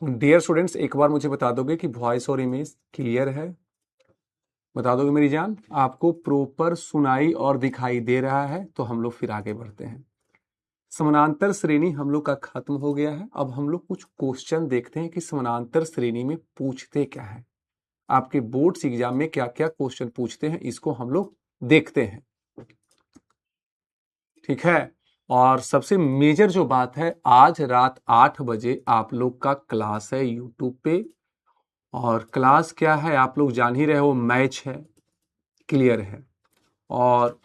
Dear students, एक बार मुझे बता दोगे कि वॉइस और इमेज क्लियर है? बता दोगे मेरी जान? आपको प्रॉपर सुनाई और दिखाई दे रहा है? तो हम लोग फिर आगे बढ़ते हैं। समानांतर श्रेणी हम लोग का खत्म हो गया है। अब हम लोग कुछ क्वेश्चन देखते हैं कि समानांतर श्रेणी में पूछते क्या है, आपके बोर्ड्स एग्जाम में क्या क्या क्वेश्चन पूछते हैं, इसको हम लोग देखते हैं। ठीक है। और सबसे मेजर जो बात है, आज रात 8 बजे आप लोग का क्लास है यूट्यूब पे। और क्लास क्या है आप लोग जान ही रहे हो, मैच है, क्लियर है। और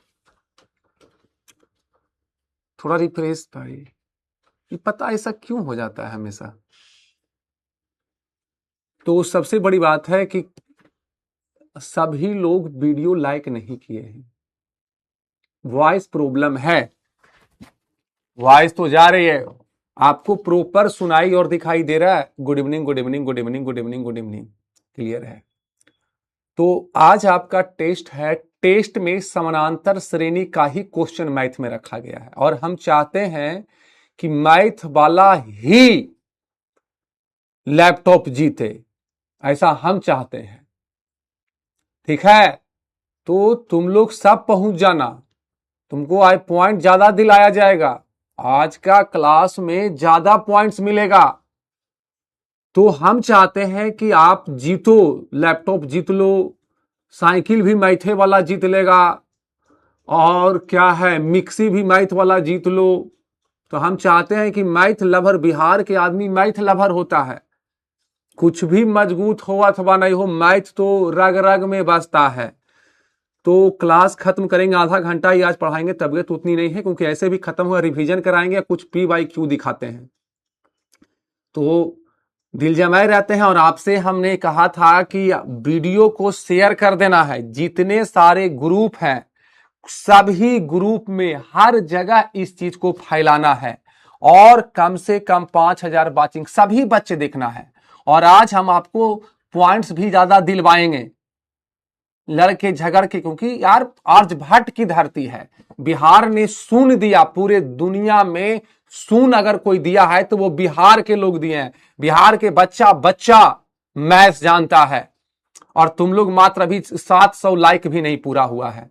थोड़ा रिफ्रेश भाई, ये पता ऐसा क्यों हो जाता है हमेशा। तो सबसे बड़ी बात है कि सभी लोग वीडियो लाइक नहीं किए हैं। वॉइस प्रॉब्लम है, वॉइस तो जा रही है, आपको प्रॉपर सुनाई और दिखाई दे रहा है। Good evening, good evening, good evening, good evening, good evening, clear है। तो आज आपका टेस्ट है। टेस्ट में समानांतर श्रेणी का ही क्वेश्चन मैथ में रखा गया है और हम चाहते हैं कि मैथ वाला ही लैपटॉप जीते, ऐसा हम चाहते हैं। ठीक है, तो तुम लोग सब पहुंच जाना, तुमको आज पॉइंट ज्यादा दिलाया जाएगा। आज का क्लास में ज्यादा पॉइंट्स मिलेगा। तो हम चाहते हैं कि आप जीतो, लैपटॉप जीत लो, साइकिल भी मैथे वाला जीत लेगा, और क्या है, मिक्सी भी मैथ वाला जीत लो। तो हम चाहते हैं कि मैथ लवर, बिहार के आदमी मैथ लवर होता है। कुछ भी मजबूत हो अथवा नहीं हो, मैथ तो रग रग में बसता है। तो क्लास खत्म करेंगे, आधा घंटा ही आज पढ़ाएंगे, तबीयत उतनी नहीं है क्योंकि ऐसे भी खत्म हुआ, रिवीजन कराएंगे या कुछ PYQ दिखाते हैं। तो दिल जमाए रहते हैं। और आपसे हमने कहा था कि वीडियो को शेयर कर देना है। जितने सारे ग्रुप हैं सभी ग्रुप में हर जगह इस चीज को फैलाना है और कम से कम 5,000 वाचिंग सभी बच्चे देखना है। और आज हम आपको पॉइंट्स भी ज्यादा दिलवाएंगे, लड़के झगड़ के, क्योंकि यार आर्यभट्ट की धरती है। बिहार ने शून्य दिया, पूरे दुनिया में शून्य अगर कोई दिया है तो वो बिहार के लोग दिए हैं। बिहार के बच्चा बच्चा मैथ्स जानता है और तुम लोग मात्र अभी 700 लाइक भी नहीं पूरा हुआ है।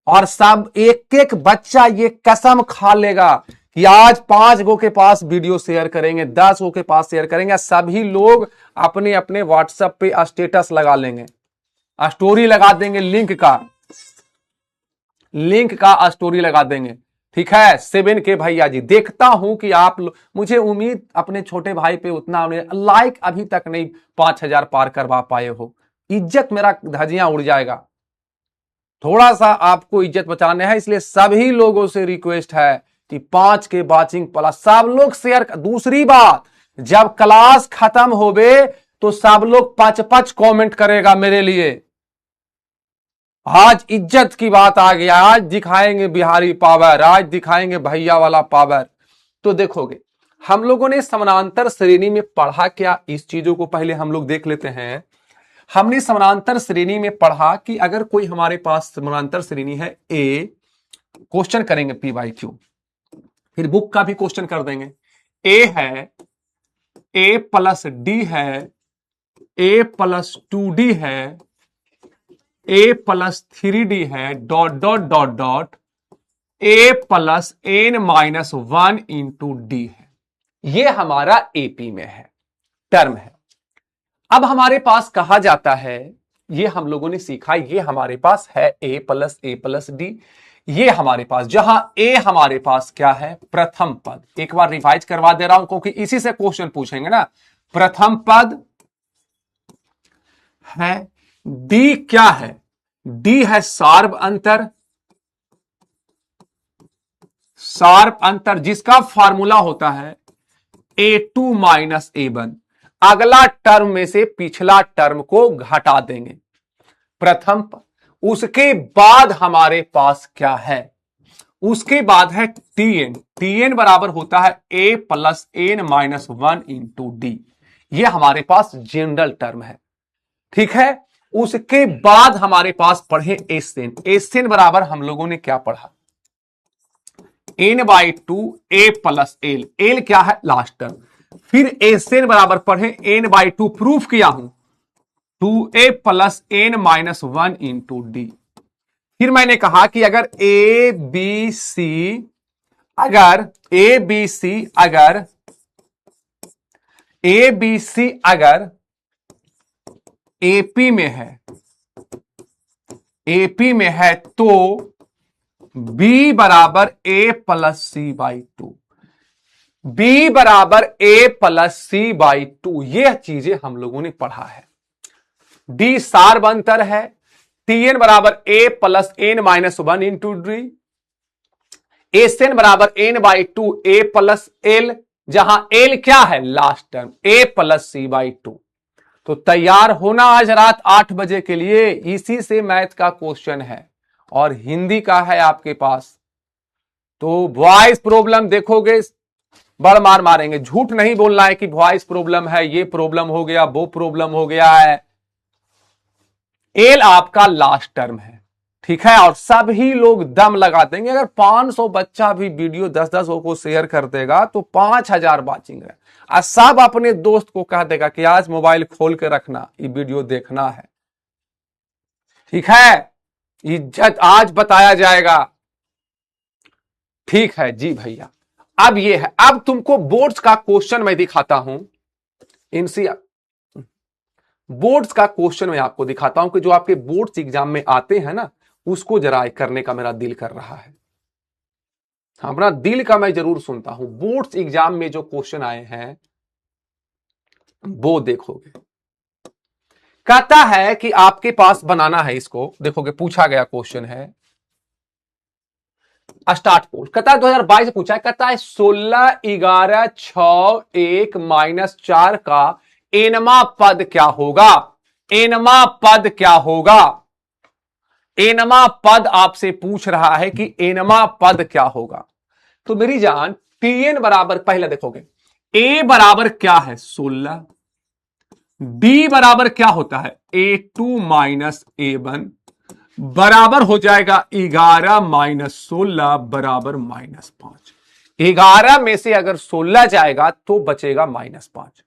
और सब एक एक बच्चा ये कसम खा लेगा कि आज 5 गो के पास वीडियो शेयर करेंगे, 10 गो के पास शेयर करेंगे, सभी लोग अपने अपने व्हाट्सएप पे स्टेटस लगा लेंगे, स्टोरी लगा देंगे, लिंक का स्टोरी लगा देंगे। ठीक है 7K भैया जी, देखता हूं कि आप मुझे उम्मीद अपने छोटे भाई पे उतना लाइक अभी तक नहीं 5,000 पार करवा पाए हो। इज्जत मेरा धजियां उड़ जाएगा। थोड़ा सा आपको इज्जत बचाने है, इसलिए सभी लोगों से रिक्वेस्ट है कि 5K वाचिंग प्लस सब लोग शेयर। दूसरी बात, जब क्लास खत्म होवे तो सब लोग 5-5 कमेंट करेगा मेरे लिए। आज इज्जत की बात आ गई, आज दिखाएंगे बिहारी पावर, आज दिखाएंगे भैया वाला पावर। तो देखोगे हम लोगों ने समानांतर श्रेणी में पढ़ा क्या, इस चीजों को पहले हम लोग देख लेते हैं। हमने समानांतर श्रेणी में पढ़ा कि अगर कोई हमारे पास समानांतर श्रेणी है ए, क्वेश्चन करेंगे PYQ, फिर बुक का भी क्वेश्चन कर देंगे। ए है, A प्लस D है, A प्लस 2D है, A प्लस 3D है, dot dot dot dot A plus N-1 into D है। ये हमारा AP में है, टर्म है। अब हमारे पास कहा जाता है, ये हम लोगों ने सीखा, ये हमारे पास है A प्लस D। ये हमारे पास, जहां A हमारे पास क्या है, प्रथम पद। एक बार रिवाइज करवा दे रहा हूं क्योंकि इसी से क्वेश्चन पूछेंगे ना। प्रथम पद है, D क्या है, D है सार्व अंतर, सार्व अंतर जिसका फार्मूला होता है A2 माइनस A1। अगला टर्म में से पिछला टर्म को घटा देंगे, प्रथम पद। उसके बाद हमारे पास क्या है, उसके बाद है Tn। Tn बराबर होता है A plus N-1 into D। ये हमारे पास जनरल टर्म है। ठीक है, उसके बाद हमारे पास पढ़े Sn। Sn बराबर हम लोगों ने क्या पढ़ा, N/2 A plus L। L क्या है, लास्ट टर्म। फिर ए से n बराबर पढ़े n/2 प्रूफ किया हूं 2a plus n minus 1 into D. फिर मैंने कहा कि अगर ए बी सी अगर ए बी सी अगर ए बी सी अगर एपी में है, एपी में है तो बी बराबर A plus C by two, B बराबर A plus C by two. यह चीजें हम लोगों ने पढ़ा है। डी सार्वंतर है, टी एन बराबर A plus N minus 1 into D, S N बराबर N by two A plus L, जहां एल क्या है last term, A plus C by two. तो तैयार होना आज रात 8 बजे के लिए, इसी से मैथ का क्वेश्चन है और हिंदी का है आपके पास। तो वॉइस प्रॉब्लम देखोगे बड़ मार मारेंगे। झूठ नहीं बोलना है कि वॉइस प्रॉब्लम है, ये प्रॉब्लम हो गया, वो प्रॉब्लम हो गया है। एल आपका लास्ट टर्म है, ठीक है। और सभी लोग दम लगा देंगे। अगर 500 बच्चा भी वीडियो 10-10 को शेयर कर देगा तो 5000 वाचिंग है। और सब अपने दोस्त को कह देगा कि आज मोबाइल खोल के रखना, ये वीडियो देखना है, ठीक है। इज्जत आज बताया जाएगा, ठीक है जी भैया। अब ये है, अब तुमको बोर्ड्स का क्वेश्चन मैं दिखाता हूं। इनसी बोर्ड्स का क्वेश्चन मैं आपको दिखाता हूं कि जो आपके बोर्ड्स एग्जाम में आते हैं ना, उसको जरा करने का मेरा दिल कर रहा है। अपना दिल का मैं जरूर सुनता हूं। बोर्ड्स एग्जाम में जो क्वेश्चन आए हैं वो देखोगे। कहता है कि आपके पास बनाना है, इसको देखोगे पूछा गया क्वेश्चन है। स्टार्ट पोल कहता है 2022 से पूछा है, कहता है 16, 11, 6, 1 माइनस 4 का एनमा पद क्या होगा। एनमा पद क्या होगा, एनमा पद आपसे पूछ रहा है कि एनमा पद क्या होगा। तो मेरी जान टीएन बराबर पहले देखोगे, ए बराबर क्या है 16, बी बराबर क्या होता है A2 माइनस A1 बराबर हो जाएगा 11 माइनस 16 बराबर -5। 11 में से अगर 16 जाएगा तो बचेगा -5,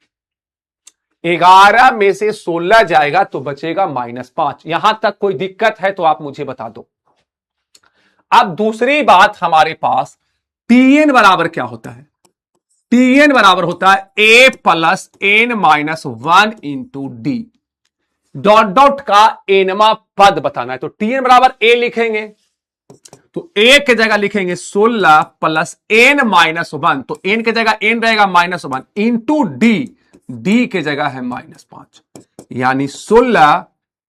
11 में से 16 जाएगा तो बचेगा -5। यहां तक कोई दिक्कत है तो आप मुझे बता दो। अब दूसरी बात हमारे पास टीएन बराबर क्या होता है। टीएन बराबर होता है A plus N minus 1 into D. Dot dot का एनमा पद बताना है, तो टीएन बराबर ए लिखेंगे, तो ए के जगह लिखेंगे 16 प्लस एन माइनस 1, तो एन के जगह एन रहेगा -1 इंटू डी, डी के जगह है -5, यानी 16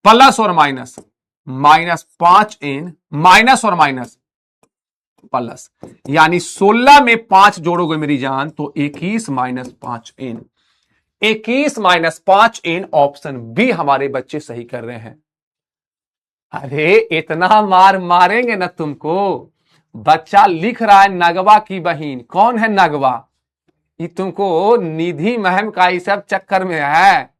प्लस और माइनस -5n माइनस और माइनस प्लस, यानी 16 में 5 जोड़ोगे मेरी जान तो 21 minus 5n, 21 minus 5n option B हमारे बच्चे सही कर रहे हैं। अरे इतना मार मारेंगे ना तुमको। बच्चा लिख रहा है नगवा की बहन, कौन है नगवा, ये तुमको निधि मैम का इस सब चक्कर में है।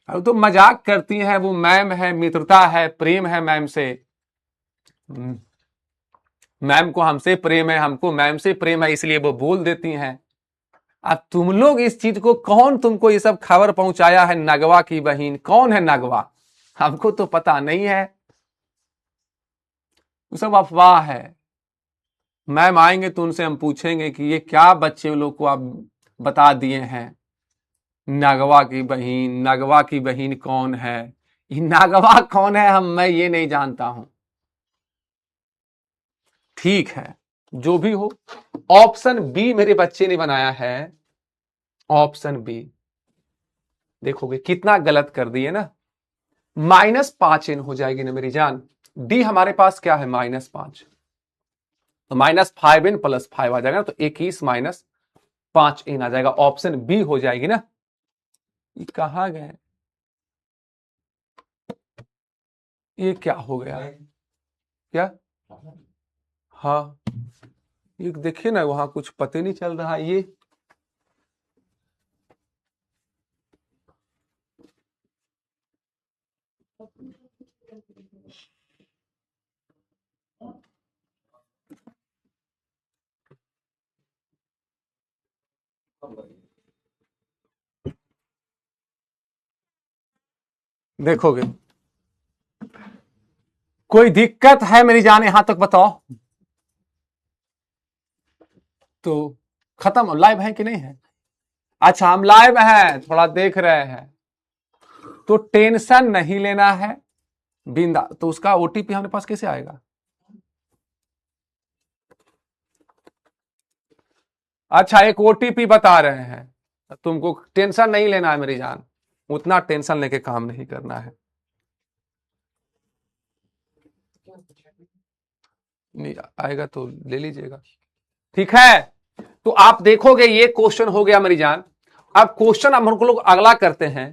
अब तो मजाक करती हैं, वो मैम है, मित्रता है, प्रेम है मैम से, मैम को हमसे प्रेम है, हमको मैम से प्रेम है, इसलिए वो बोल देती हैं। अब तुम लोग इस चीज को, कौन तुमको ये सब खबर पहुंचाया है नगवा की बहन, कौन है नगवा, हमको तो पता नहीं है, वो सब अफवाह है। मैम आएंगे तो उनसे हम पूछेंगे कि ये क्या बच्चे लोग को आप बता दिए हैं नगवा की बहन। नगवा की बहन कौन है, ये नगवा कौन है, मैं ये नहीं जानता हूं। ठीक है, जो भी हो, ऑप्शन बी मेरे बच्चे ने बनाया है, ऑप्शन बी। देखोगे कितना गलत कर दिए ना, -5n हो जाएगी ना मेरी जान। डी हमारे पास क्या है -5, तो -5n प्लस 5 आ जाएगा ना, तो 21 माइनस 5n आ जाएगा, ऑप्शन बी हो जाएगी ना। ये कहां गए, ये क्या हो गया, क्या, हाँ ये देखिए ना, वहां कुछ पता नहीं चल रहा ये। देखोगे। कोई दिक्कत है मेरी जान यहां तक बताओ? तो खत्म, लाइव है कि नहीं है? अच्छा हम लाइव हैं, थोड़ा देख रहे हैं, तो टेंशन नहीं लेना है बिंदा। तो उसका ओटीपी हमारे पास कैसे आएगा? अच्छा एक ओटीपी बता रहे हैं, तुमको टेंशन नहीं लेना है मेरी जान, उतना टेंशन लेके काम नहीं करना है। नहीं आएगा तो ले लीजिएगा, ठीक है। तो आप देखोगे ये क्वेश्चन हो गया मेरी जान। अब क्वेश्चन हम लोग अगला करते हैं।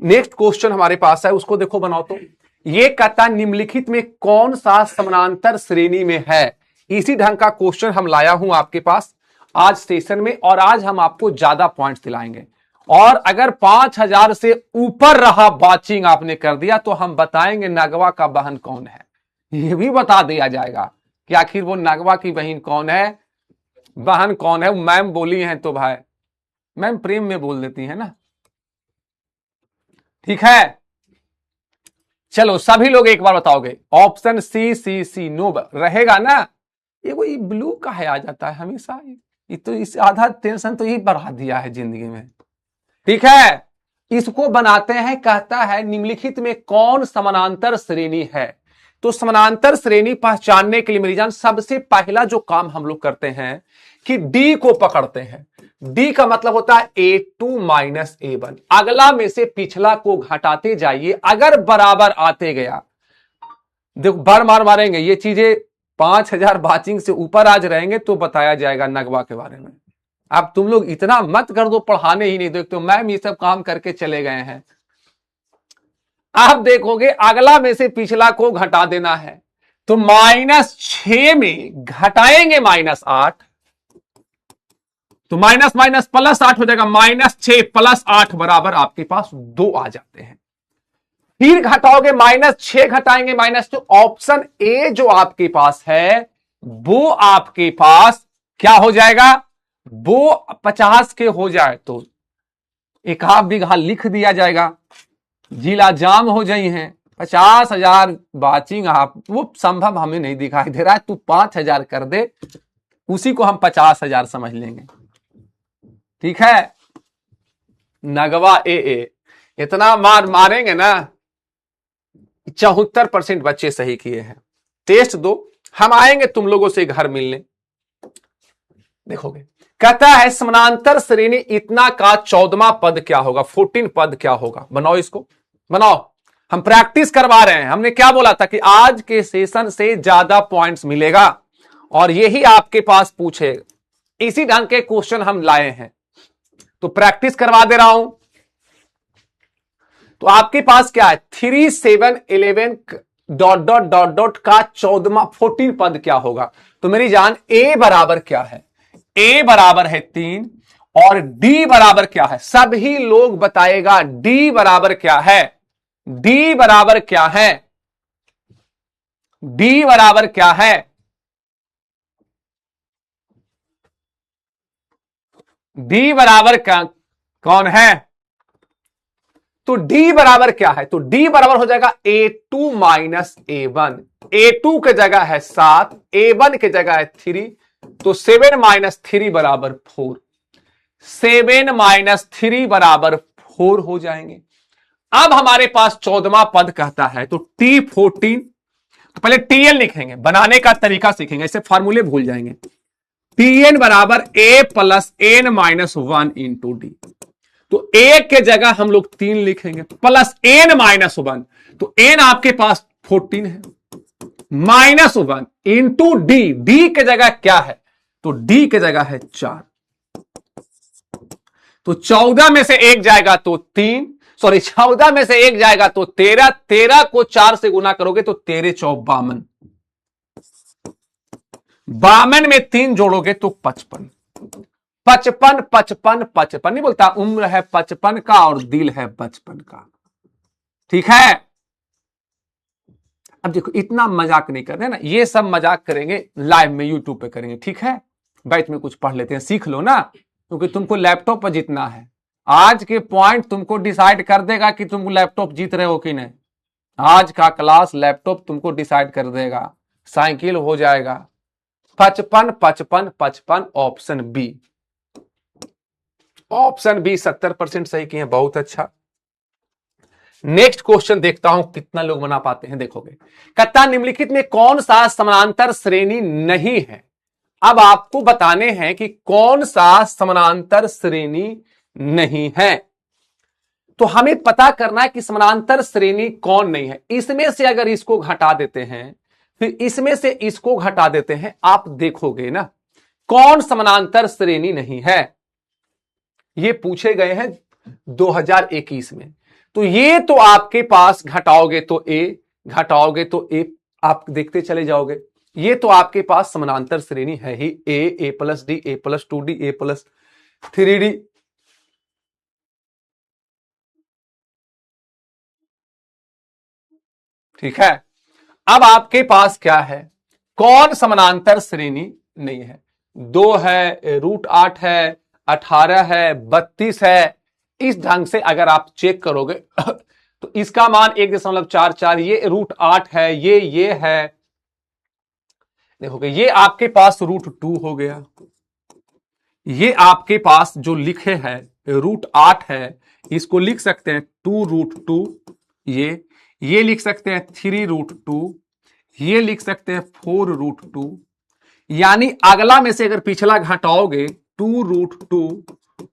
नेक्स्ट क्वेश्चन हमारे पास है, उसको देखो बनाओ तो। ये कहता निम्नलिखित में कौन सा समानांतर श्रेणी में है? इसी ढंग का क्वेश्चन हम लाया हूं आपके पास आज सेशन में, और आज हम आपको ज्यादा पॉइंट्स दिलाएंगे। और अगर 5000 से ऊपर रहा बाचिंग आपने कर दिया तो हम बताएंगे नगवा का बहन कौन है, ये भी बता दिया जाएगा कि आखिर वो नगवा की बहन कौन है, बहन कौन है। मैम बोली हैं तो भाई, मैम प्रेम में बोल देती है ना, ठीक है। चलो सभी लोग एक बार बताओगे, ऑप्शन सी सी सी नो रहेगा ना? ये कोई ब्लू का है आ जाता है हमेशा, ये तो इस आधा टेंशन तो यही बढ़ा दिया है जिंदगी में, ठीक है। इसको बनाते हैं, कहता है निम्नलिखित में कौन समानांतर श्रेणी है। तो समानांतर श्रेणी पहचानने के लिए मेरी जान सबसे पहला जो काम हम लोग करते हैं कि डी को पकड़ते हैं। डी का मतलब होता है A2 माइनस A1, अगला में से पिछला को घटाते जाइए, अगर बराबर आते गया, देखो बार मार मारेंगे ये चीजें। 5000 बाचिंग से ऊपर आज रहेंगे तो बताया जाएगा नगवा के बारे में। अब तुम लोग इतना मत कर दो, पढ़ाने ही नहीं देखते हो, मैम ये सब काम करके चले गए हैं। आप देखोगे अगला में से पिछला को घटा देना है, तो -6 में घटाएंगे -8, तो माइनस माइनस प्लस 8 हो जाएगा, -6 + 8 बराबर आपके पास 2 आ जाते हैं। फिर घटाओगे -6 घटाएंगे -2, ऑप्शन ए जो आपके पास है वो आपके पास क्या हो जाएगा, वो 50 के हो जाए तो 1 बीघा लिख दिया जाएगा, जिला जाम हो जाई हैं। 50,000 बाचिंग आप, वो संभव हमें नहीं दिखाई दे रहा है, तू 5000 कर दे, उसी को हम 50,000 समझ लेंगे, ठीक है। नगवा ए इतना मार मारेंगे ना, 74% बच्चे सही किए हैं। टेस्ट दो, हम आएंगे तुम लोगों से घर मिलने, देखोगे। कहता है समानांतर श्रेणी इतना का 14वां पद क्या होगा, 14 पद क्या होगा। बनाओ इसको, बनाओ, हम प्रैक्टिस करवा रहे हैं। हमने क्या बोला था कि आज के सेशन से ज्यादा पॉइंट्स मिलेगा और यही आपके पास पूछेगा, इसी ढंग के क्वेश्चन हम लाए हैं, तो प्रैक्टिस करवा दे रहा हूं। तो आपके पास क्या है, 3 7 11 ... का 14वां 14 पद क्या होगा। तो मेरी जान ए बराबर क्या है, ए बराबर है 3, और डी बराबर क्या है, सभी लोग बताएगा डी बराबर क्या है, डी बराबर क्या है, डी बराबर क्या है, डी बराबर क्या कौन है। तो डी बराबर क्या है, तो डी बराबर हो जाएगा A2 माइनस A1, A2 के जगह है 7, A1 के जगह है 3, तो 7 - 3 बराबर 4, 7 - 3 बराबर 4 हो जाएंगे। अब हमारे पास 14वां पद कहता है, तो T14, तो पहले TL लिखेंगे, बनाने का तरीका सीखेंगे, ऐसे फार्मूले भूल जाएंगे। Tn बराबर A + n - 1 इंटू डी, तो A के जगह हम लोग 3 लिखेंगे, प्लस n - 1, तो n आपके पास 14 है, -1 इंटू डी, डी के जगह क्या है, तो डी के जगह है 4, तो 14 में से 1 जाएगा तो 3, सॉरी 14 में से 1 जाएगा तो 13, 13 को 4 से गुना करोगे तो 13 × 4 = 52 में 3 जोड़ोगे तो 55, 55 55 55 नहीं बोलता, उम्र है 55 का और दिल है 55 का, ठीक है। अब देखो इतना मजाक नहीं करना है ना, ये सब मजाक करेंगे लाइव में, यूट्यूब पे करेंगे, ठीक है। बैच में कुछ पढ़ लेते हैं, सीख लो ना, क्योंकि तुमको लैपटॉप पर जीतना है, आज के पॉइंट तुमको डिसाइड कर देगा कि तुम लैपटॉप जीत रहे हो कि नहीं। आज का क्लास लैपटॉप तुमको डिसाइड कर देगा, साइकिल हो जाएगा 55 55 55। ऑप्शन बी, ऑप्शन बी 70% सही किए, बहुत अच्छा। नेक्स्ट क्वेश्चन देखता हूं कितना लोग बना पाते हैं, देखोगे। कहता निम्नलिखित में कौन सा समानांतर श्रेणी नहीं है। अब आपको बताने हैं कि कौन सा समानांतर श्रेणी नहीं है। तो हमें पता करना है कि समानांतर श्रेणी कौन नहीं है। इसमें से अगर इसको घटा देते हैं, फिर इसमें से इसको घटा देते हैं, आप देखोगे ना कौन समानांतर श्रेणी नहीं है। ये पूछे गए हैं 2021 में। तो ये तो आपके पास घटाओगे तो ए, घटाओगे तो ए, आप देखते चले जाओगे। ये तो आपके पास समानांतर श्रेणी है ही, ए प्लस डी, ए प्लस 2डी, ए प्लस 3डी। ठीक है, अब आपके पास क्या है, कौन समानांतर श्रेणी नहीं है। 2 है, √8 है, 18 है, 32 है। इस ढंग से अगर आप चेक करोगे तो इसका मान 1.44, ये √8 है, ये है। देखोगे ये आपके पास √2 हो गया। ये आपके पास जो लिखे है √8 है, इसको लिख सकते हैं 2√2। ये लिख सकते हैं 3√2। ये लिख सकते हैं 4√2। यानी अगला में से अगर पिछला घटाओगे 2√2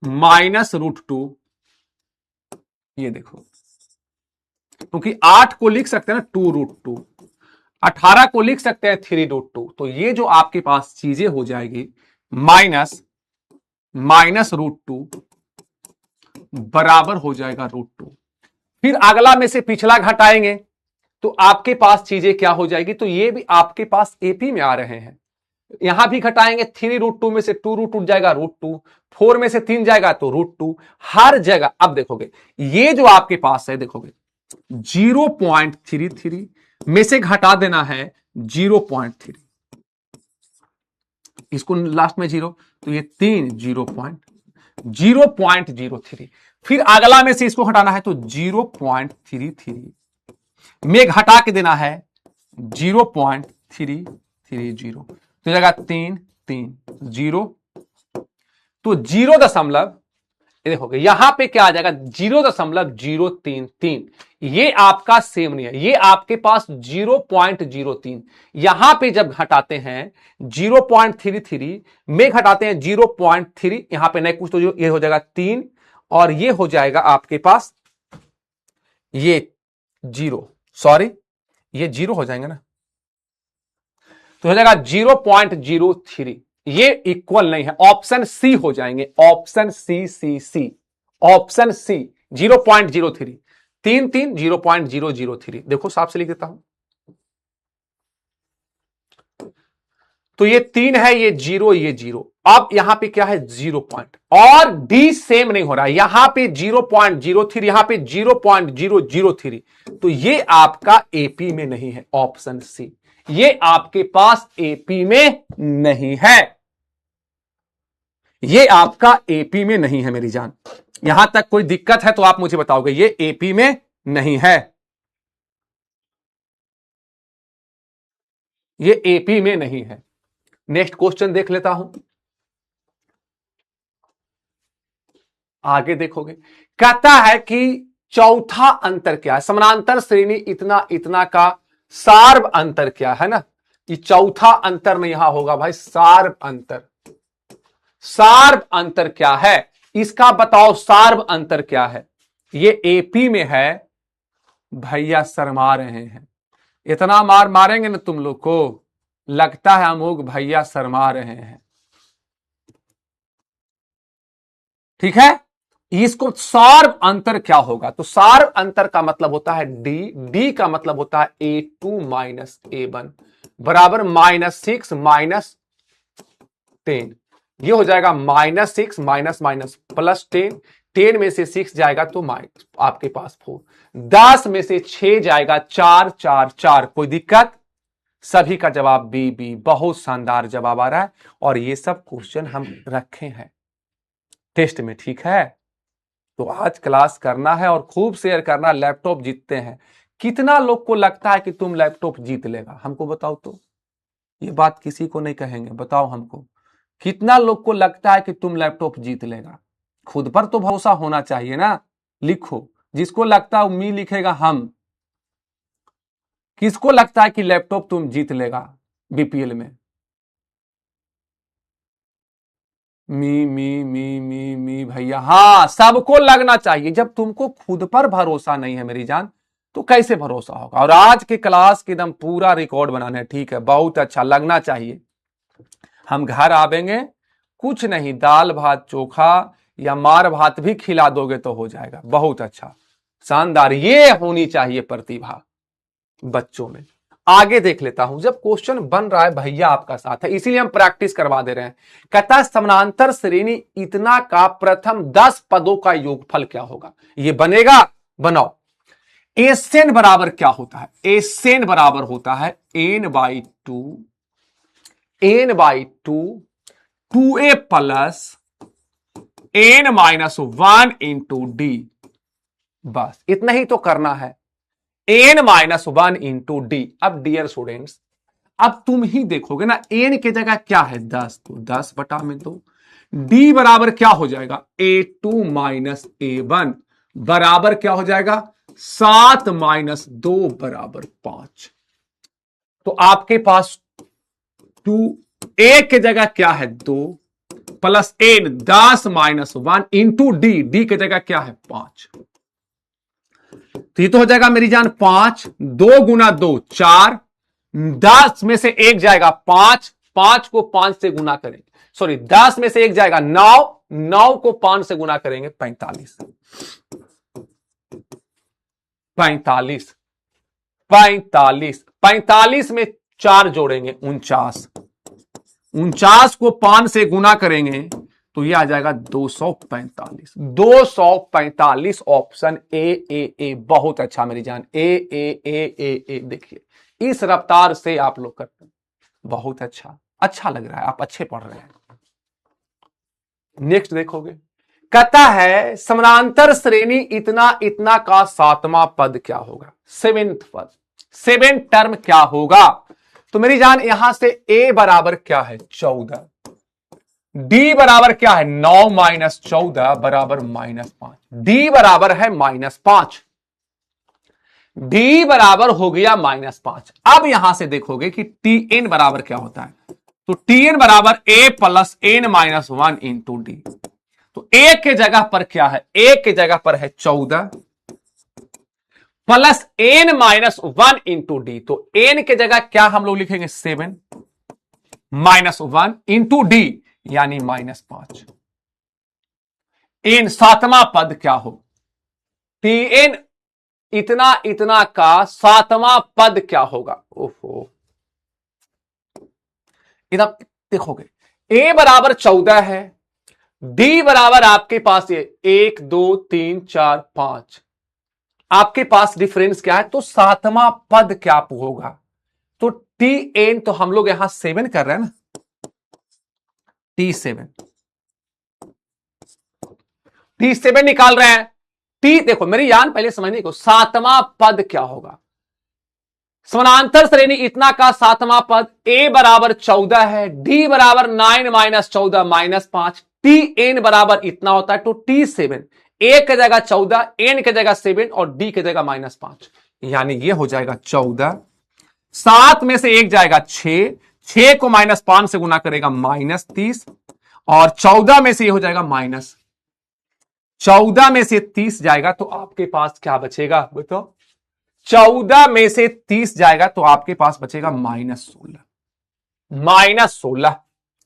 माइनस √2, ये देखो, क्योंकि 8 को लिख सकते हैं ना 2√2, 18 को लिख सकते हैं 3√2। तो ये जो आपके पास चीजें हो जाएगी माइनस √2 बराबर हो जाएगा √2। फिर अगला में से पिछला घटाएंगे तो आपके पास चीजें क्या हो जाएगी, तो ये भी आपके पास एपी में आ रहे हैं। यहां भी घटाएंगे, 3√2 में से 2 उठ जाएगा √2, 4 में से 3 जाएगा तो √2, हर जगह। अब देखोगे ये जो आपके पास है, देखोगे 0.33 में से घटा देना है 0.3, इसको लास्ट में 0, तो ये 3 0.03। फिर अगला में से इसको घटाना है तो 0.33 में घटा के देना है 0.330, तो जगह 3 3 0, तो 0 देखोगे यहां पे क्या आ जाएगा 0.033। ये आपका सेम नहीं है, ये आपके पास 0.03। यहां पे जब घटाते हैं 0.33 में घटाते हैं 0.3, यहां पे नहीं कुछ, तो ये हो जाएगा 3 और ये हो जाएगा आपके पास ये 0, सॉरी ये 0 हो जाएंगे ना, तो हो जाएगा 0.03। ये इक्वल नहीं है, ऑप्शन सी हो जाएंगे, ऑप्शन सी। Option C 0.03, 3 3 0.003। देखो साफ से लिख देता हूं, तो ये 3 है, ये 0, ये 0। अब यहां पे क्या है 0 पॉइंट, और डी सेम नहीं हो रहा है, यहां पे 0.03, यहां पे 0.003। तो ये आपका एपी में नहीं है, ऑप्शन सी, ये आपके पास एपी में नहीं है, ये आपका एपी में नहीं है मेरी जान। यहां तक कोई दिक्कत है तो आप मुझे बताओगे, ये एपी में नहीं है, ये एपी में नहीं है। नेक्स्ट क्वेश्चन देख लेता हूं, आगे देखोगे। कहता है कि चौथा अंतर क्या है, समानांतर श्रेणी इतना इतना का सार्व अंतर क्या है ना। ये चौथा अंतर नहीं यहां होगा भाई, सार्व अंतर। सार्व अंतर क्या है इसका बताओ, सार्व अंतर क्या है। ये एपी में है भैया, शर्मा रहे हैं, इतना मार मारेंगे ना तुम लोग को, लगता है अमोघ भैया शर्मा रहे हैं। ठीक है, इसको सार्व अंतर क्या होगा, तो सार्व अंतर का मतलब होता है डी का मतलब होता है A2 माइनस A1 बराबर -6 -10। ये हो जाएगा -6 माइनस +10, 10 में से 6 जाएगा तो आपके पास 4, 10 में से 6 जाएगा 4 4 4। कोई दिक्कत, सभी का जवाब बी। बहुत शानदार जवाब आ रहा है, और ये सब क्वेश्चन हम रखे हैं टेस्ट में। ठीक है, तो आज क्लास करना है और खूब शेयर करना, लैपटॉप जीतते हैं। कितना लोग को लगता है कि तुम लैपटॉप जीत लेगा, हमको बताओ तो। ये बात किसी को नहीं कहेंगे, बताओ हमको कितना लोग को लगता है कि तुम लैपटॉप जीत लेगा। खुद पर तो भरोसा होना चाहिए ना। लिखो, जिसको लगता है मी लिखेगा हम। किसको लगता है कि लैपटॉप तुम जीत लेगा बीपीएल में? मी भैया, हाँ सबको लगना चाहिए। जब तुमको खुद पर भरोसा नहीं है मेरी जान, तो कैसे भरोसा होगा। और आज के क्लास के एकदम पूरा रिकॉर्ड बनाना है, ठीक है, बहुत अच्छा लगना चाहिए। हम घर आवेंगे, कुछ नहीं, दाल भात चोखा या मार भात भी खिला दोगे तो हो जाएगा। बहुत अच्छा, शानदार, ये होनी चाहिए प्रतिभा बच्चों में। आगे देख लेता हूं। जब क्वेश्चन बन रहा है भैया आपका साथ है, इसीलिए हम प्रैक्टिस करवा दे रहे हैं। कहता समानांतर श्रेणी इतना का प्रथम 10 पदों का योगफल क्या होगा। ये बनेगा, बनाओ। एसेन बराबर क्या होता है? एसेन बराबर होता है n by two 2a plus n minus 1 into D. बस इतना ही तो करना है, n माइनस 1 इंटू डी। अब डियर स्टूडेंट्स, अब तुम ही देखोगे ना, n की जगह क्या है 10, तो 10 बटा में 2। d बराबर क्या हो जाएगा? a2 माइनस a1 बराबर क्या हो जाएगा? 7 माइनस 2 बराबर 5। तो आपके पास 2a की जगह क्या है 2 plus n 10 minus 1 into D की जगह क्या है 5। तो ये तो हो जाएगा मेरी जान 5, 2 गुना 2 4, 10 में से 1 जाएगा 5, 5 को 5 से गुना करेंगे, सॉरी 10 में से 1 जाएगा 9, 9 को 5 से गुना करेंगे 45। 45 45 45 में 4 जोड़ेंगे 49, 49 को 5 से गुना करेंगे तो ये आ जाएगा 245। 245 ऑप्शन ए। बहुत अच्छा मेरी जान, ए। देखिए इस रफ्तार से आप लोग करते हैं, बहुत अच्छा, अच्छा लग रहा है, आप अच्छे पढ़ रहे हैं। नेक्स्ट देखोगे, कहता है समानांतर श्रेणी इतना इतना का 7वां पद क्या होगा? 7th पद, 7 टर्म क्या होगा? तो मेरी जान यहां से a बराबर क्या है 14, d बराबर क्या है 9 माइनस 14 बराबर -5, d बराबर है -5, d बराबर हो गया -5। अब यहां से देखोगे कि tn बराबर क्या होता है, तो tn बराबर a plus n minus 1 into D. तो a के जगह पर क्या है? a के जगह पर है 14 plus n minus 1 into D. तो n के जगह क्या हम लोग लिखेंगे 7 माइनस 1 इंटू डी यानी -5। n 7वां पद क्या हो? tn इतना इतना का 7वां पद क्या होगा? ओहो, इधर देखोगे a बराबर 14 है, d बराबर आपके पास ये 1 2 3 4 5, आपके पास डिफरेंस क्या है? तो 7वां पद क्या होगा? तो tn तो हम लोग यहां 7 कर रहे हैं ना, t7 निकाल रहे हैं। t देखो मेरी जान पहले समझने को, 7वां पद क्या होगा? समानांतर श्रेणी इतना का 7वां पद a बराबर 14 है, d बराबर 9 माइनस 14 -5, tn बराबर इतना होता है। तो t7 a की जगह 14, n की जगह 7 और d की जगह -5, यानी ये हो जाएगा 14। 7 में से 1 जाएगा 6, 6 को -5 से गुना करेगा -30, और 14 में से ये हो जाएगा -14 में से 30 जाएगा तो आपके पास क्या बचेगा बताओ? 14 में से 30 जाएगा तो आपके पास बचेगा -16। -16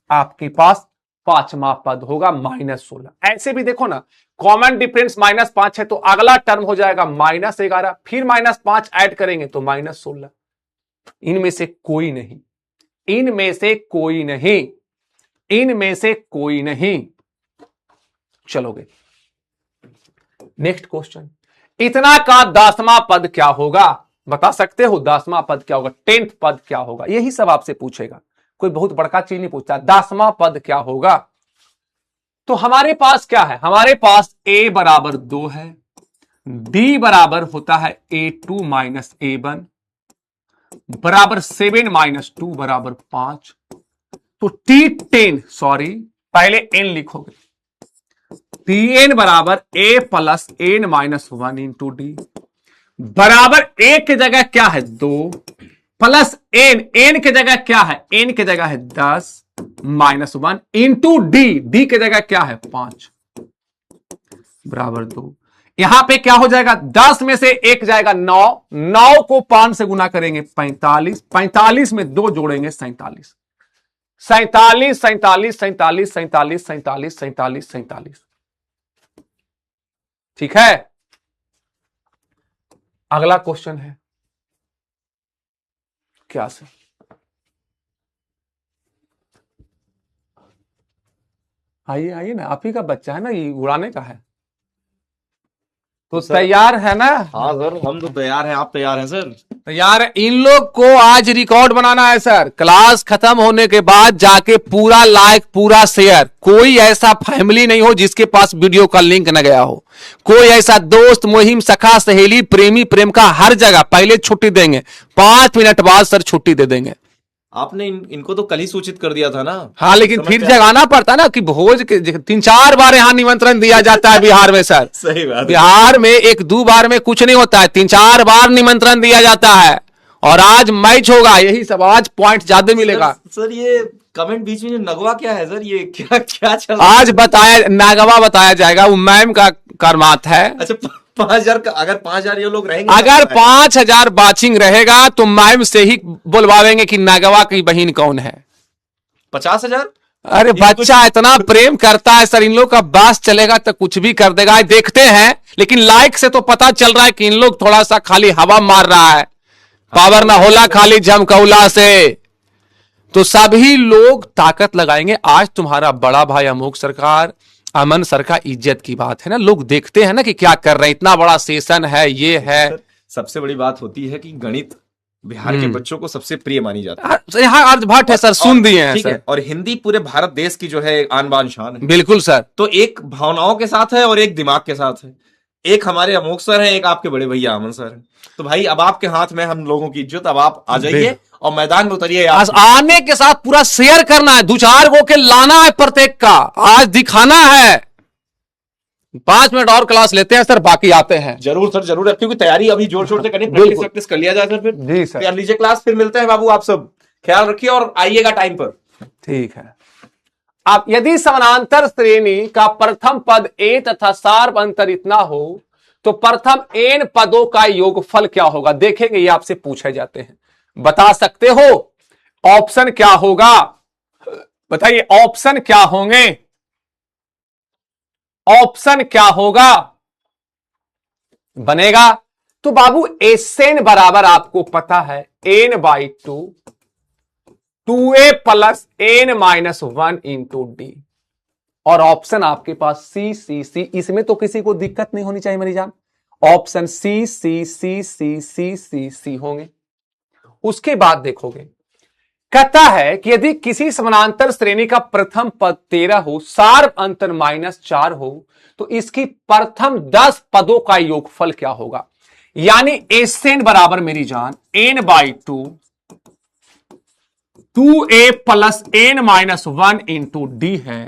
आपके पास 5वां पद होगा, -16। ऐसे भी देखो ना, कॉमन डिफरेंस -5 है तो अगला टर्म हो जाएगा -11, फिर -5 ऐड करेंगे तो -16। इनमें से कोई नहीं, इनमें से कोई नहीं, इनमें से कोई नहीं। चलोगे नेक्स्ट क्वेश्चन, इतना का 10वां पद क्या होगा? बता सकते हो 10वां पद क्या होगा? 10th पद क्या होगा? यही सब आपसे पूछेगा, कोई बहुत बड़का चीज नहीं पूछता। 10वां पद क्या होगा? तो हमारे पास क्या है, हमारे पास a बराबर 2 है, d बराबर होता है a2 माइनस a1 बराबर 7 माइनस 2 बराबर 5। तो t10 सॉरी पहले n लिखोगे, tn बराबर a plus n minus 1 into D बराबर a की जगह क्या है 2 प्लस n की जगह क्या है, n की जगह है 10 माइनस 1 इंटू डी की जगह क्या है 5 बराबर 2। यहां पे क्या हो जाएगा, 10 में से 1 जाएगा 9, 9 को 5 से गुना करेंगे 45, 45 में 2 जोड़ेंगे 47, 47 47 47 47 47 47 47। ठीक है, अगला क्वेश्चन है क्या सर, आइए आइए ना, आप ही का बच्चा है ना, ये उड़ाने का है, तो तैयार है ना? हाँ सर, हम तो तैयार हैं। आप तैयार हैं सर? तैयार है। इन लोग को आज रिकॉर्ड बनाना है सर, क्लास खत्म होने के बाद जाके पूरा लाइक पूरा शेयर, कोई ऐसा फैमिली नहीं हो जिसके पास वीडियो का लिंक न गया हो, कोई ऐसा दोस्त मुहिम सखा सहेली प्रेमी प्रेम का, हर जगह पहले छुट्टी देंगे, 5 मिनट बाद सर छुट्टी दे देंगे। आपने इनको तो कल ही सूचित कर दिया था ना। हाँ लेकिन फिर जगाना पड़ता ना कि भोज के 3-4 बार यहाँ निमंत्रण दिया जाता है बिहार में सर। सही बात। बिहार में 1-2 बार में कुछ नहीं होता है, 3-4 बार निमंत्रण दिया जाता है। और आज मैच होगा, यही सब, आज पॉइंट ज्यादा मिलेगा। सर ये कमेंट बीच में नगवा क्या है सर, ये क्या क्या चल आज बताया, नागवा बताया जाएगा, वो मैम का कर्मात है। अच्छा 5,000 का, अगर 5,000 ये लोग रहेंगे, अगर 5,000 बाचिंग रहेगा तो मैम से ही बोलवाएंगे कि नागवा की बहन कौन है। 50,000? अरे बच्चा इतना प्रेम करता है सर, इन लोग का बास चलेगा तो कुछ भी कर देगा, देखते हैं। लेकिन लाइक से तो पता चल रहा है कि इन लोग थोड़ा सा खाली हवा मार रहा है, पावर ना होला खाली जमकौला से। तो सभी लोग ताकत लगाएंगे। आज तुम्हारा बड़ा भाई अमोक सरकार, अमन सर का इज्जत की बात है ना, लोग देखते हैं ना कि क्या कर रहे हैं, इतना बड़ा सेशन है, ये है। सबसे बड़ी बात होती है कि गणित बिहार के बच्चों को सबसे प्रिय मानी जाती है। यहाँ अर्धभट्ट है सर, सुन दिए हैं ठीक सर। है, और हिंदी पूरे भारत देश की जो है आन बान शान है। बिल्कुल सर। तो एक भावनाओं के साथ है और एक दिमाग के साथ है। एक हमारे अमोक सर हैं, एक आपके बड़े भैया अमन सर हैं। तो भाई अब आपके हाथ में हम लोगों की इज्जत, अब आप आ जाइए और मैदान में उतरिए। आने के साथ पूरा शेयर करना है, 2-4 गो के लाना है प्रत्येक का, आज दिखाना है। 5 मिनट और क्लास लेते हैं सर, बाकी आते हैं। जरूर सर, जरूर है, क्योंकि तैयारी अभी जोर शोर से करनी, प्रैक्टिस कर लिया जाए सर। फिर जी सर, कर लीजिए क्लास, फिर मिलते हैं बाबू। आप सब ख्याल रखिए और आइएगा टाइम पर। ठीक है। आप यदि समानांतर श्रेणी का प्रथम पद a तथा सार्व अंतर इतना हो तो प्रथम n पदों का योगफल क्या होगा, देखेंगे। ये आपसे पूछे जाते हैं, बता सकते हो ऑप्शन क्या होगा, बताइए ऑप्शन क्या होंगे, ऑप्शन क्या होगा बनेगा। तो बाबू एन बराबर आपको पता है n/2 2a plus n minus 1 into D, और ऑप्शन आपके पास सी सी सी, इसमें तो किसी को दिक्कत नहीं होनी चाहिए मेरी जान, ऑप्शन सी सी सी सी सी सी सी होंगे। उसके बाद देखोगे, कहता है कि यदि किसी समानांतर श्रेणी का प्रथम पद 13 हो, सार्व अंतर -4 हो, तो इसकी प्रथम 10 पदों का योगफल क्या होगा। यानी एन बराबर मेरी जान n/2 2a plus n minus 1 into D है।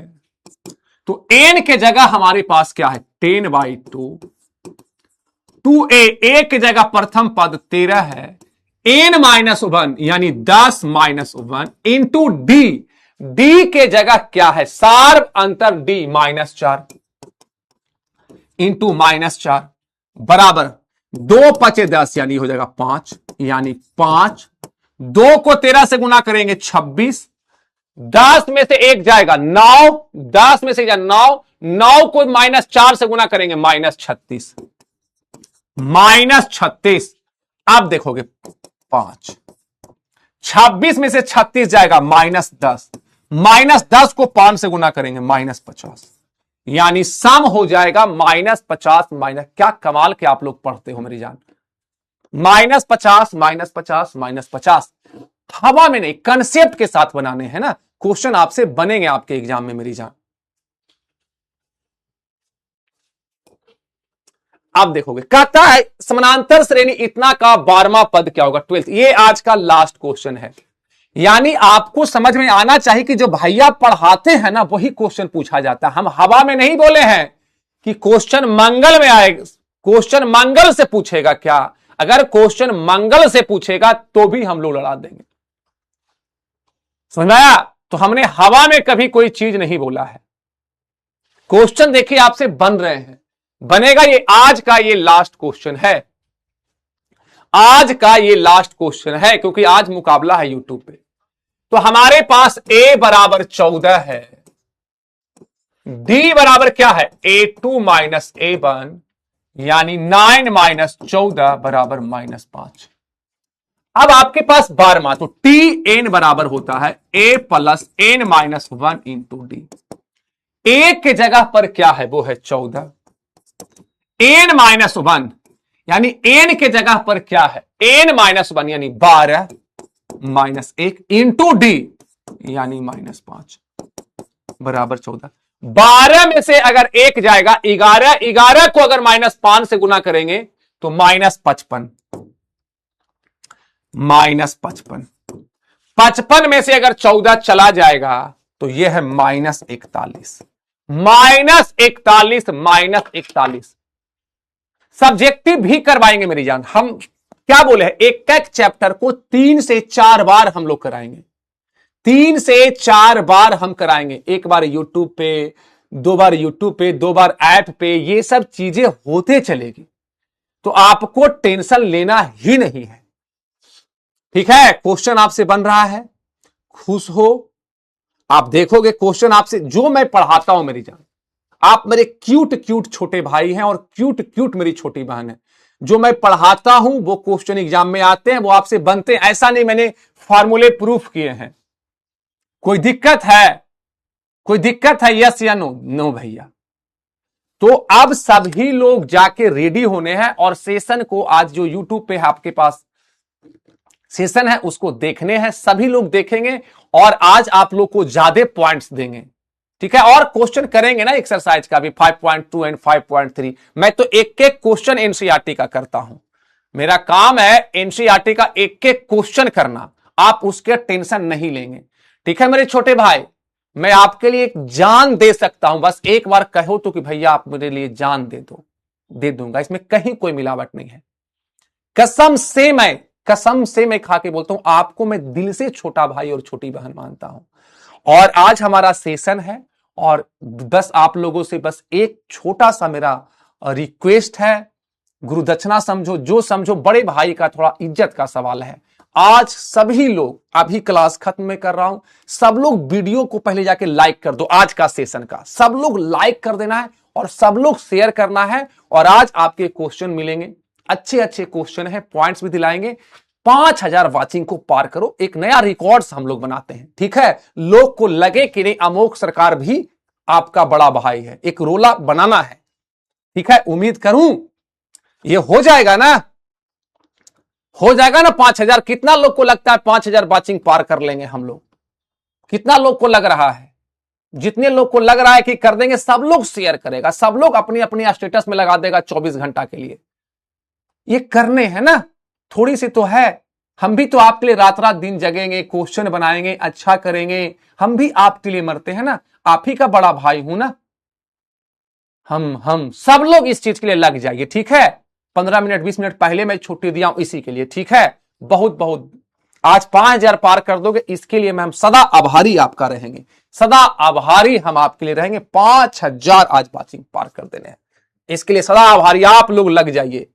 तो n के जगह हमारे पास क्या है 10/2, 2a की जगह प्रथम पद 13 है, n माइनस 1 यानी 10 माइनस 1 इंटू डी, डी के जगह क्या है सार्व अंतर d -4 इंटू -4 बराबर 2 × 10 यानी हो जाएगा 5, यानी 5, 2 को 13 से गुना करेंगे 26, 10 में से 1 जाएगा 9, 10 में से 9, 9 को -4 से गुना करेंगे -36, -36। अब देखोगे 5, 26 में से 36 जाएगा -10, -10 को 5 से गुना करेंगे -50, यानी सम हो जाएगा -50 माइनस, क्या कमाल के आप लोग पढ़ते हो मेरी जान, -50 -50 -50। हवा में नहीं, कंसेप्ट के साथ बनाने हैं ना क्वेश्चन, आपसे बनेंगे आपके एग्जाम में मेरी जान। अब देखोगे, कहता है समानांतर श्रेणी इतना का 12वां पद क्या होगा, 12th। ये आज का लास्ट क्वेश्चन है। यानी आपको समझ में आना चाहिए कि जो भैया पढ़ाते हैं ना वही क्वेश्चन पूछा जाता है। हम हवा में नहीं बोले हैं कि क्वेश्चन मंगल में आएगा, क्वेश्चन मंगल से पूछेगा क्या। अगर क्वेश्चन मंगल से पूछेगा तो भी हम लोग लड़ा देंगे, समझ में आया। तो हमने हवा में कभी कोई चीज नहीं बोला है। क्वेश्चन देखिए आपसे बन रहे हैं, बनेगा। ये आज का ये लास्ट क्वेश्चन है, आज का ये लास्ट क्वेश्चन है, क्योंकि आज मुकाबला है यूट्यूब पे। तो हमारे पास a बराबर 14 है, d बराबर क्या है, a2 माइनस a1, यानी 9 माइनस 14 बराबर -5। अब आपके पास 12वां, तो tn बराबर होता है a plus n minus 1 into D. a के जगह पर क्या है, वो है 14, n माइनस 1 यानी n के जगह पर क्या है, n माइनस 1 यानी 12 माइनस 1 इंटू डी यानी -5 बराबर 14। 12 में से अगर 1 जाएगा 11, 11 को अगर -5 से गुना करेंगे तो -55, -55। 55 में से अगर 14 चला जाएगा तो यह है -41, -41। सब्जेक्टिव भी करवाएंगे मेरी जान। हम क्या बोले हैं, एक एक चैप्टर को 3 से 4 बार हम लोग कराएंगे, 3 से 4 बार हम कराएंगे। एक बार यूट्यूब पे, 2 बार यूट्यूब पे, 2 बार ऐप पे, ये सब चीजें होते चलेगी। तो आपको टेंशन लेना ही नहीं है, ठीक है। क्वेश्चन आपसे बन रहा है, खुश हो। आप देखोगे क्वेश्चन आपसे, जो मैं पढ़ाता हूं मेरी जान, आप मेरे क्यूट क्यूट छोटे भाई हैं और क्यूट क्यूट मेरी छोटी बहन है। जो मैं पढ़ाता हूं वो क्वेश्चन एग्जाम में आते हैं, वो आपसे बनते हैं। ऐसा नहीं मैंने फार्मूले प्रूफ किए हैं। कोई दिक्कत है, कोई दिक्कत है, यस या नो, नो भैया। तो अब सभी लोग जाके रेडी होने हैं और सेशन को, आज जो यूट्यूब पे आपके पास सेशन है उसको देखने हैं, सभी लोग देखेंगे और आज आप लोग को ज्यादा पॉइंट्स देंगे, ठीक है। और क्वेश्चन करेंगे ना एक्सरसाइज का भी, 5.2 एंड 5.3। मैं तो एक एक क्वेश्चन एनसीईआरटी का करता हूं, मेरा काम है एनसीईआरटी का एक एक क्वेश्चन करना। आप उसके टेंशन नहीं लेंगे, ठीक है मेरे छोटे भाई। मैं आपके लिए एक जान दे सकता हूं, बस एक बार कहो तो कि भैया आप मेरे लिए जान दे दो, दे दूंगा। इसमें कहीं कोई मिलावट नहीं है, कसम से मैं खा के बोलता हूं, आपको मैं दिल से छोटा भाई और छोटी बहन मानता हूं। और आज हमारा सेशन है और बस आप लोगों से बस एक छोटा सा मेरा रिक्वेस्ट है, गुरुदक्षिणा समझो, जो समझो, बड़े भाई का थोड़ा इज्जत का सवाल है। आज सभी लोग, अभी क्लास खत्म में कर रहा हूं, सब लोग वीडियो को पहले जाके लाइक कर दो। आज का सेशन का सब लोग लाइक कर देना है और सब लोग शेयर करना है। और आज आपके क्वेश्चन मिलेंगे, अच्छे अच्छे क्वेश्चन है, पॉइंट्स भी दिलाएंगे। 5000 वाचिंग को पार करो, एक नया रिकॉर्ड्स हम लोग बनाते हैं, ठीक है। लोग को लगे कि नहीं अमोक सरकार भी आपका बड़ा भाई है, एक रोला बनाना है, ठीक है। उम्मीद करूं ये हो जाएगा ना, हो जाएगा ना 5000। कितना लोग को लगता है 5000 वाचिंग पार कर लेंगे हम लोग? कितना लोग को लग रहा है? जितने लोग को लग रहा है कि कर देंगे, सब लोग शेयर करेगा, सब लोग अपनी अपनी स्टेटस में लगा देगा 24 घंटा के लिए। ये करने हैं ना, थोड़ी सी तो है। हम भी तो आपके लिए रात रात दिन जगेंगे, क्वेश्चन बनाएंगे, अच्छा करेंगे। हम भी आपके लिए मरते हैं ना, आप ही का बड़ा भाई हूं ना। हम सब लोग इस चीज के लिए लग जाइए, ठीक है। 15 मिनट 20 मिनट पहले मैं छुट्टी दिया हूं इसी के लिए, ठीक है। बहुत बहुत आज 5000 पार कर दोगे, इसके लिए मैं हम सदा आभारी आपका रहेंगे, सदा आभारी हम आपके लिए रहेंगे। 5000 आज वाचिंग पार कर देने हैं, इसके लिए सदा आभारी। आप लोग लग जाइए,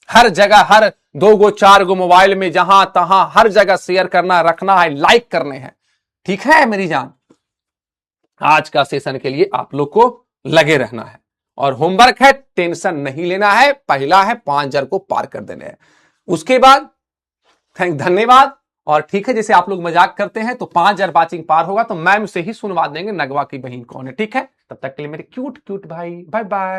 हर जगह, हर 2 गो 4 गो मोबाइल में, जहां तहां हर जगह शेयर करना, रखना है, लाइक करने हैं, ठीक है मेरी जान। आज का सेशन के लिए आप लोग को लगे रहना है और होमवर्क है, टेंशन नहीं लेना है। पहला है 5000 को पार कर देने हैं, उसके बाद धन्यवाद। और ठीक है, जैसे आप लोग मजाक करते हैं तो 5000 वाचिंग पार होगा तो मैम से ही सुनवा देंगे नगवा की बहन कौन है, ठीक है। तब तक के लिए मेरे क्यूट क्यूट भाई, बाय बाय।